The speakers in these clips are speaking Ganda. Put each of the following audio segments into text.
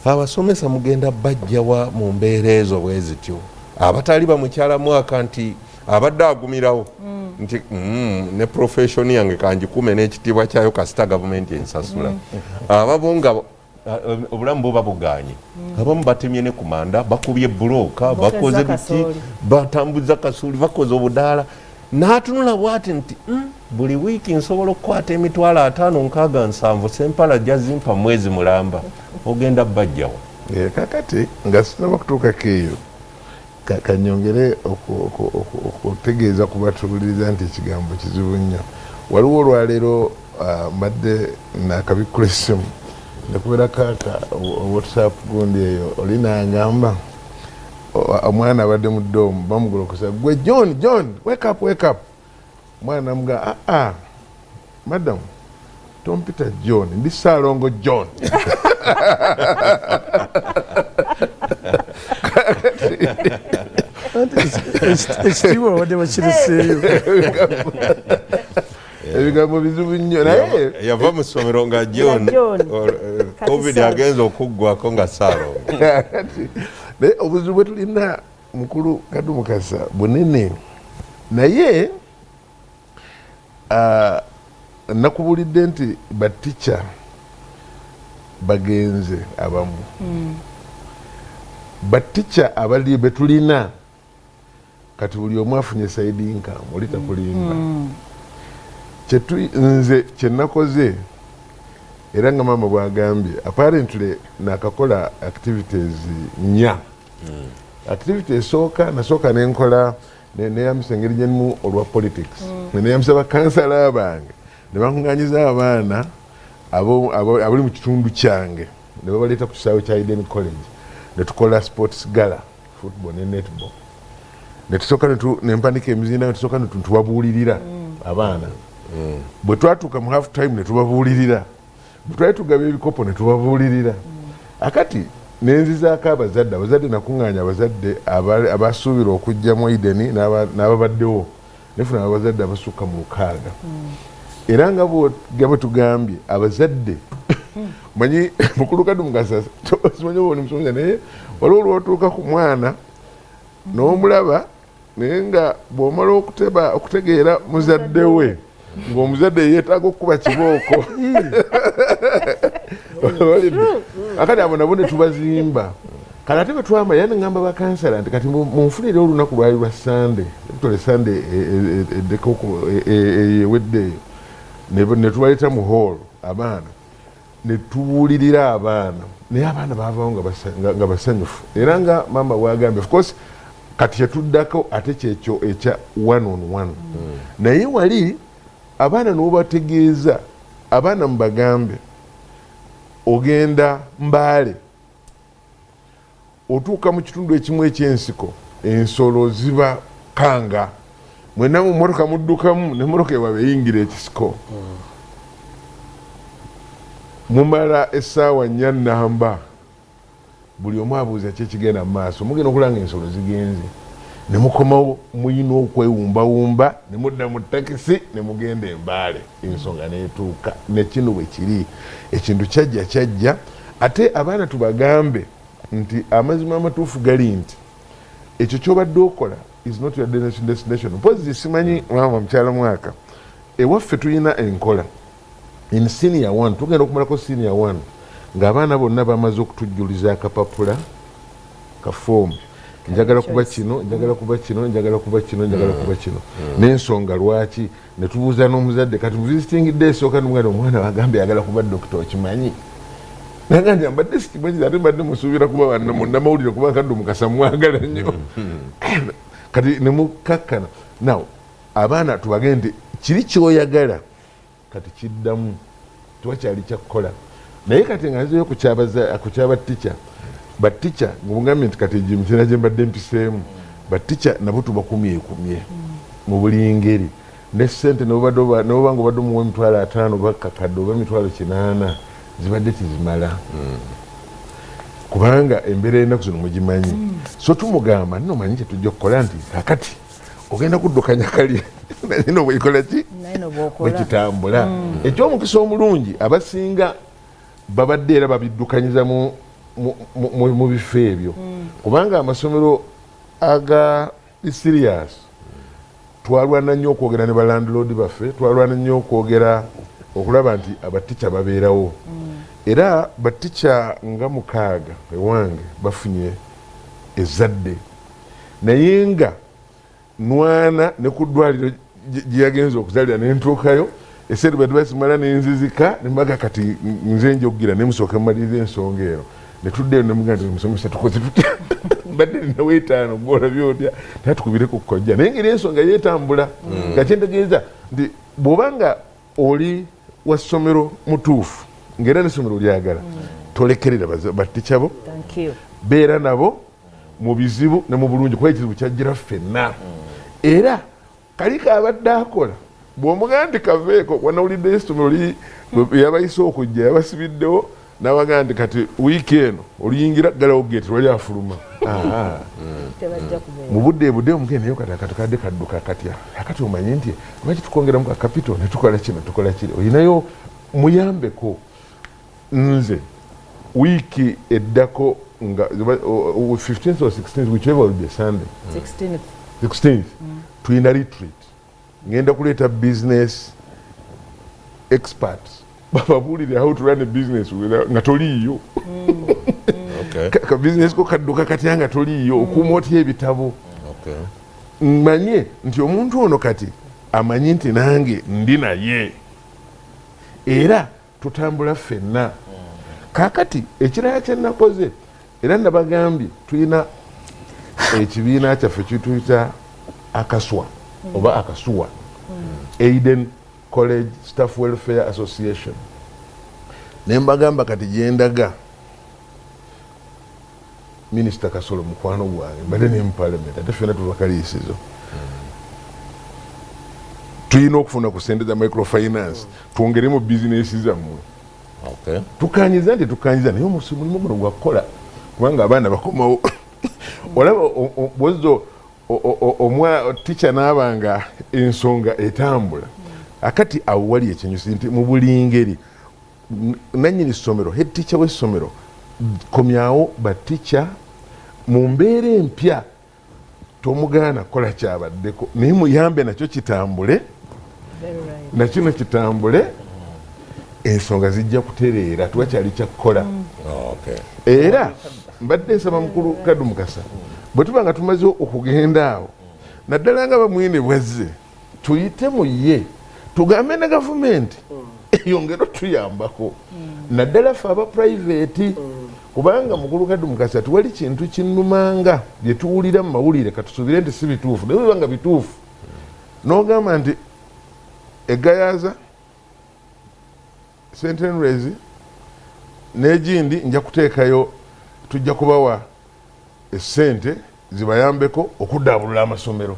abasomesa mugenda bajjawa mu mbeera ezo bwe zityo abatali bamukyala mwaka nti abadde agumirawo nti ne profession yange kanjikume n'ekitiibwa kyayo kasita gavumenti ensasula ababo nga obulamu buba buganye abamu batemye ne kumanda bakubye buloka bakoze biki batambuza kasuli bakoze obudaala n'atunula bwati nti buli wiiki nsobola okukwata emitwalo 5-6-7 sempala jazimpa mwezi mulamba ogenda bajjawo kakati nga sinaba kutuukako eyo kanyongere okutegeeza kubatuliriza nti ekigambo kizibu nnyo waliwo olwaleero mbadde nakabikkula essimu nekubera kaka whatsapp gundi eyo oli nangamba omwana abadde mu ddoomu bamugolokosa gwe john wake up omwana namuga madam Tom Peter John ndi Saalongo John ekitiibwa wadde bakiriseeyo ebigambo bizibu nnyo naye yava mu ssomero nga John covid agenza okuggwako nga Saalongo naye obuzibu bwe tulina mukulu Kadu Mukasa bunene naye nakubulidde nti batica bagenze abamu batica abali betulina kati buli omu afunye saidi income oli takulimba nze kyenakoze era nga mama bwagambye apparently nakakola activities nya activity esooka nasooka nenkola neyamisa engeri gyenimu olwa politics neyamisa bakansala bange nebankunganyiza abaana abali mu kitundu kyange nebabaleeta ku kisaawe kya Eden College netukola sports gala football ne netball netusooka nempandika emizina netusooka netubabuulirira abaana bwe twatuuka mu half time netubabuulirira bwe twali tugaba ebikopo netubabuulirira akati nenzizaako abazadde nakuŋŋaanya abazadde abasuubira okujja mu Eden n'ababaddewo nefuna abazadde abasukka mu 6 era nga bwe tugambye abazadde manyi mukulu Kadu Mukasa simanyi oba oli musomesa naye waliwo olwotuuka ku mwana n'omulaba naye nga bw'omala okutegeera muzadde we ng'omuzadde yeetaaga okukuba kibooko akati abo nabo ne tubazimba kale ate bwe twamba era neŋŋamba bakansala nti kati munfunire olunaku lwali lwa sande tole sande eddekoko eweddeeyo ne tubaleeta mu hall abaana ne tubuulirira abaana naye abaana baavaawo nga basanyufu era nga mama bwagambye of course kati kyetuddako ate kyekyo ekya 1-on-1 naye wali abaana n'obategeeza abaana mubagambe ogenda Mbaale otuuka mu kitundu ekimu eky'ensiko ensolo ziba kanga mwena mu mmotoka muddukamu n'emmotoka ewabe eyingira ekisiko mumala essaawa 4 nnamba buli omu abuuza ki ekigenda mu maaso mugenda okulanga ensolo zigenze ne mukomawo muyina okwewumbawumba ne mudda mu takisi ne mugenda e Mbaale ensonga neetuuka ne kino bwe kiri ekintu kyajja ate abaana tubagambe nti amazima amatuufu gali nti ekyo kyobadde okola is not your destination mpozi simanyi mama mukyala mwaka ewaffe tulina enkola in senior 1 tugenda okumalako senior 1 ng'abaana bonna bamaze okutujjuliza akapapula ka foomu njagala kuba kino n'ensonga lwaki ne tubuuza n'omuzadde kati mu visiting day esooka n'omwana omwana bagambye ayagala kuba dokita okimanyi naga nti mbadde sikimanyi ate mbadde musuubira kuba munnamawulire kuba Kadu Mukasa mwagala nnyo kati ne mukakkana naw abaana tubagende nti kiri kyoyagala kati kiddamu tiwakyali kyakukola naye kati nga nzeyo kukyabaticha batica ng'omugambye nti kati egimukyera gye mbadde mpiseemu batica nabo tubakumye mu buli ngeri ne ssente noba nga obadde omuwa emitwalo 5 oba kakadde oba emitwalo 8 zibadde tizimala kubanga embeera y'ennaku zino mugimanyi so tumugamba nno manyi kyetujja okukola nti kakati ogenda kuddukanya kali nayino bweikola ki bwekitambula ekyomukisa omulungi abasinga babadde era babiddukanyiza mu mu bifo ebyo kubanga amasomero aga serious twalwana nnyo okwogera ne balandlord baffe twalwana nnyo okwogera okulaba nti abatica babeerawo era batica nga 6 ewange bafunye ezadde naye nga nwana ne ku ddwaliro gye yagenza okuzalira nentuukayo esente bwe basimala nenzizika nembaga kati nze njogira nemusooka mmaliriza ensonga eno netuddeyo nemuganda omusomesa tukoze tutya mbadde nina weetaano gwolabye otya tatukubire ku kkojja naye ngeri ensonga yeetambula nga kyentegeeza nti bw'obanga oli wa ssomero mutuufu ng'era n'essomero lyagala tolekerera batica bo beera nabo mu bizibu ne mu bulungi kuba ekizibu kyajjira ffenna era kalika abadde akola bw'omugandi kaveeko wanawuliddeyo essomero yabayise okujja yabasibiddewo n'abagandi kati wiiki eno oluyingira ggalawo geeti lwali afuluma mu budde omugende nayo kati akatukadde kadduka katya akati omanyi nti lwaki tukongeramu kakapito ne tukola kino tukola kiri olinayo muyambeko nze wiiki eddako nga 15th or 16th whichever will be Sunday 16th tuyina retreat ngenda kuleeta business experts bababuulire how to run a business nga toliiyo ka business ko kadduka katya nga toliiyo okuuma otya ebitabo mmanye nti omuntu ono kati amanyi nti nange ndi naye era tutambula ffenna kaakati ekirala kyenakoze era nabagambye tulina ekibiina kyaffe kituyita akaswa oba akasuwa Aiden College Staff Welfare Association nembagamba kati gyendaga Minisita Kasolo mukwano gwange mbadde ne mu parliament ate ffenna tubakaliisizo tulina okufuna ku ssente za microfinance twongeremu bizinesi zammwe tukanyiza nti tukanyiza naye mulimu guno gwakukola kubanga abaana bakomawo olaba bwozo tica n'abanga ensonga etambula akati awo wali ekinyusi nti mu buli ngeri nannyini ssomero head teacher w'essomero komyawo batica mu mbeera empya tomugaana kola kyabaddeko naye muyambe nakyo kitambule nakino kitambule ensonga zijja kutereera tuwakyali kyakukola era mbadde nsaba mukulu Kaddu Mukasa bwe tuba nga tumaze okugenda awo naddala nga bamwine bwazze tuyite mu ye tugambe ne gavumenti eyongera tuyambako naddala ffe aba private kubanga mukulu Kaddu Mukasa tuwali kintu kinnumanga bye tuwulira mu mawulire katusuubire nti si bituufu naye bwebanga bituufu n'ogamba nti egayaza St. Henry's n'egindi nja kuteekayo tujja kubawa essente zibayambeko okuddaabulula amasomero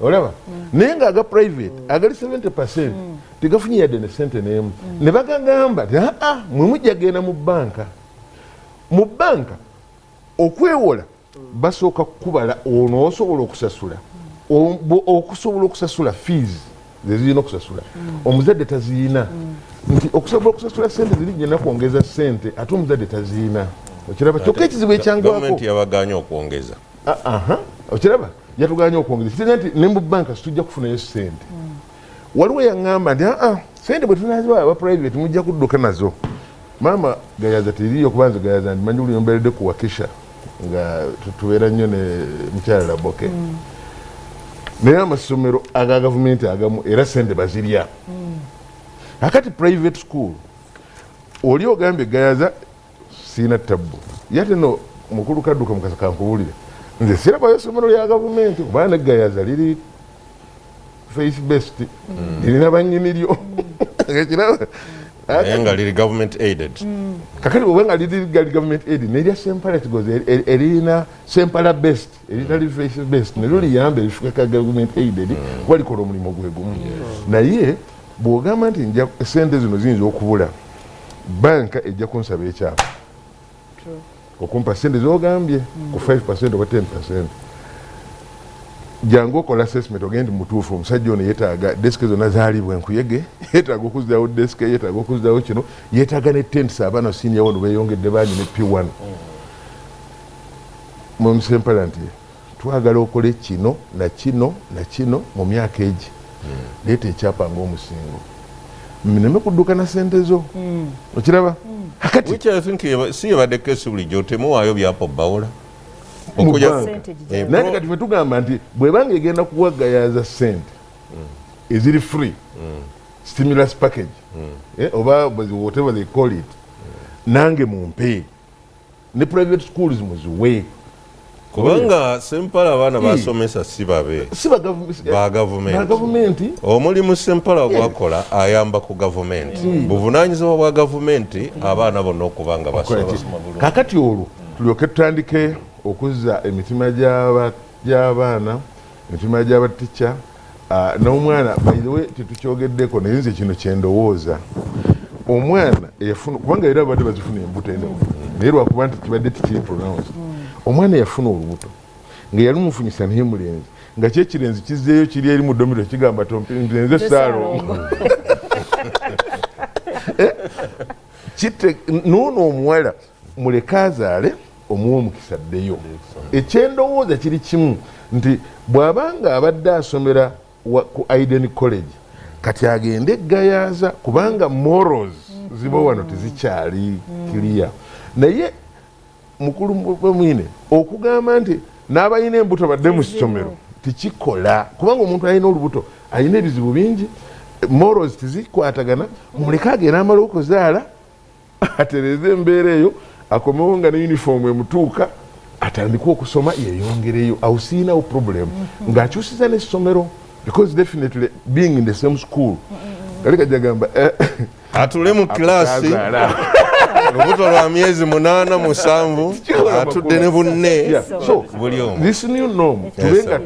olaba naye nga aga private agali 70% tegafunye yadde ne sente n'emu ne bagagamba nti mwe mujja genda mu banka okwewola basooka kukubala ono osobola okusasula okusobola okusasula fees zezirina okusasula omuzadde taziina nti okusobola okusasula sente ziri genda kwongeza sente ate omuzadde taziina okiraba kyokka ekizibu ekyangwako yabaganya okwongeza okiraba yatuganya okwongeza kitera nti ne mu banka situjja kufunayo sente waliwo yaŋŋamba nti sente bwe tunazibawa aba private mujja kudduka nazo maama gayaza teriyo kubanza gayaza ndi manyi buli yomberedde ku wakisha nga tubeera nnyo ne mukyala Laboke naye amasomero aga gavumenti agamu era sente bazirya akati private school oli ogambye gayaza siina tabbu yate no mukulu Kaddu Mukasa kankubulire nze sirabayo essomero lya gavumenti kuba ne gayaza liri faith based lirina bannyiniryo naye nga liri government aided kakati bwe nga liri government aided nerya Sempala kigoze erina Sempala based eritali faith based neryo liyambe lifuka government aided kuba likola omulimu gwe gumu naye bw'ogamba nti nja sente zino ziyinza okubula banka ejja kunsaba ekyapa okumpa sente zogambye ku 5% oba 10%. jangu okola assessment ogende mutuufu omusajja ono yeetaaga desike zonna zaalibwa enkuyege yeetaaga okuzzawo desike yeetaaga okuzzawo kino yeetaaga ne tents abaana siniya wano beeyongedde bangi ne P1 mumusempala nti twagala okole kino na kino na kino mu myaka egi leeta ekyapa ng'omusingo mineme kudduka na sente zo okiraba kakati which I think si yabadde kesi bulijjo temuwaayo byapa bawula naye kati fetugamba nti bwebanga egenda kuwagayaza sente eziri free stimulus package oba whatever they call it nange mumpe ne private schools muziwe kubanga Sempala abaana basomesa si babe ba gavumenti omulimu Sempala gwakola ayamba ku gavumenti buvunaanyizibwa bwa gavumenti abaana bonna okubanga basoma kakati olwo tulyoke tutandike okuzza emitima gy'abaana emitima gy'abatica n'omwana bayiwe tetukyogeddeko naye nze kino kyendowooza omwana eyafuna kubanga era abadde bazifuna embuto eno naye lwakuba nti kibadde tikiri pronounced omwana yafuna olubuto nga yali mufunyisa naye mulenzi nga kyekirenzi kizzeeyo kiri eri mu domiro kigamba nze Saalongo noono omuwala muleke azaale omuwa omukisa ddeyo ekyendowooza kiri kimu nti bw'abanga abadde asomera ku Eden College kati agende eggayaaza kubanga morals ziba wano tezikyali kiriya naye mukulu mwine okugamba nti n'abalina embuto badde mu ssomero tikikola kubanga omuntu alina olubuto alina ebizibu bingi morals tezikwatagana muleke agenda amala okuzaala atereze embeera eyo akomewo nga ne uniform emutuuka atandika okusoma yeyongereyo awusiinawo problem ng'akyusiza n'essomero because definitely being in the same school kali kajagamba atule mu kilaasi olubuto lwa myezi 8-7 atudde ne bunne buli omu this new norm tubenga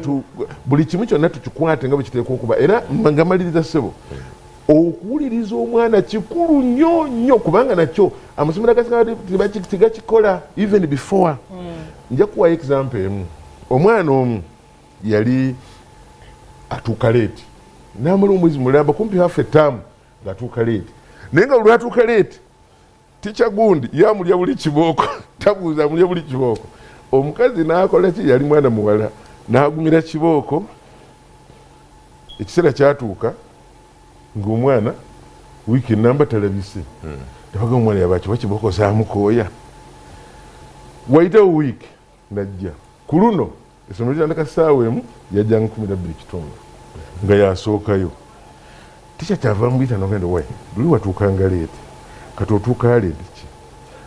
buli kimu kyonna tukikwate nga bwe kiteekwa okuba era nga maliriza ssebo okuwuliriza omwana kikulu nnyo kubanga nakyo amasomero tigakikola even before nja kuwayo example emu omwana omu yali atuuka leeti n'amala omwezi mulamba kumpi half a term ng'atuuka leeti naye nga olwatuuka leeti tica gundi yamulya buli kibooko tabuuza amulya buli kibooko omukazi n'akola ki yali mwana muwala n'agumira kibooko ekiseera kyatuuka ng'omwana wiiki enamba talabise tebaga omwana yabakiba kibooko zaamukooya wayitawo wiiki najja ku luno essomero litandika ssaawa emu yajjanga 12 nga yasookayo tica kyava muyita nogenda we luli watuukanga leeti kati otuuka leeti ki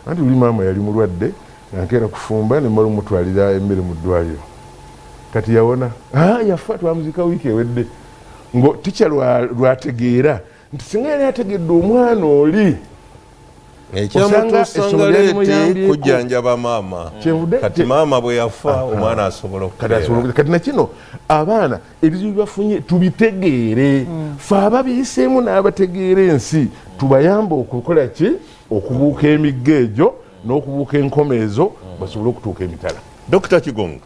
anti luli maama yali mulwadde nankeera kufumba nemala omutwalira emmere mu ddwaliro kati yawona yafa twamuzika wiiki ewedde ngo tica lwategeera nti singa yali ategedde omwana oli ekyamutuusanga leeti kujjanjaba maama kati maama bwe yafa omwana asobola okuteera kati nakino abaana ebizibu byafunye tubitegeere fe ababiyiseemu n'abategeera ensi tubayamba okukola ki okubuuka emigga egyo n'okubuuka enkomeezo basobole okutuuka emitala. Dr. Kigonga